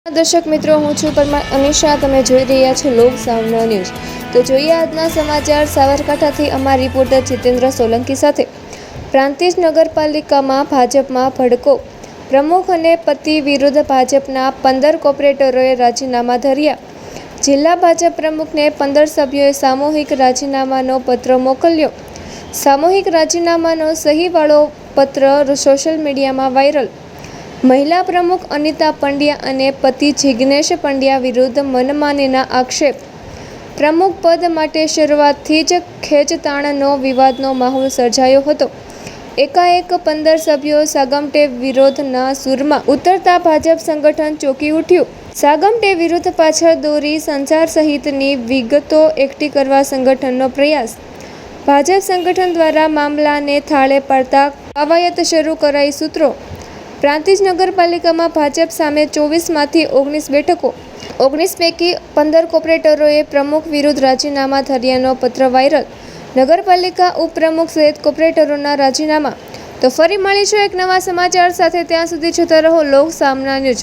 દર્શક મિત્રો, હું છું પરમાર અનિશા. તમે જોઈ રહ્યા છો લોક સામના ન્યૂઝ. તો જોઈએ આજના સમાચાર સાબરકાંઠાથી અમારા રિપોર્ટર જીતેન્દ્ર સોલંકી સાથે. પ્રાંતિજ નગરપાલિકામાં ભાજપમાં ભડકો. પ્રમુખ અને પતિ વિરુદ્ધ ભાજપના 15 કોર્પોરેટરોએ રાજીનામા ધર્યા. જિલ્લા ભાજપ પ્રમુખને 15 સભ્યોએ સામૂહિક રાજીનામાનો પત્ર મોકલ્યો. સામૂહિક રાજીનામાનો સહીવાળો પત્ર સોશિયલ મીડિયામાં વાયરલ. મહિલા પ્રમુખ અનિતા પંડ્યા અને પતિ જિગ્નેશ પંડ્યા વિરુદ્ધ મનમાનીના આક્ષેપ. પ્રમુખ પદ માટે શરૂઆતથી જ ખેંચતાણનો વિવાદનો માહોલ સર્જાયો હતો. એકાએક 15 સભ્યો સાગમટે વિરોધના સૂરમાં ઉતરતા ભાજપ સંગઠન ચોંકી ઉઠ્યું. સાગમટે વિરુદ્ધ પાછળ દોરી સંચાર સહિતની વિગતો એકઠી કરવા સંગઠનનો પ્રયાસ. ભાજપ સંગઠન દ્વારા મામલાને થાળે પાડતા કવાયત શરૂ કરાઈ. સૂત્રો. પ્રાંતિજ નગરપાલિકામાં ભાજપ સામે 24માંથી 19 બેઠકો. 19 પૈકી 15 કોર્પોરેટરોએ પ્રમુખ વિરુદ્ધ રાજીનામા ધર્યાનો પત્ર વાયરલ. નગરપાલિકા ઉપપ્રમુખ સહિત કોર્પોરેટરોના રાજીનામા. તો ફરી મળીશું એક નવા સમાચાર સાથે. ત્યાં સુધી જોતા રહો લોક સામના ન્યૂઝ.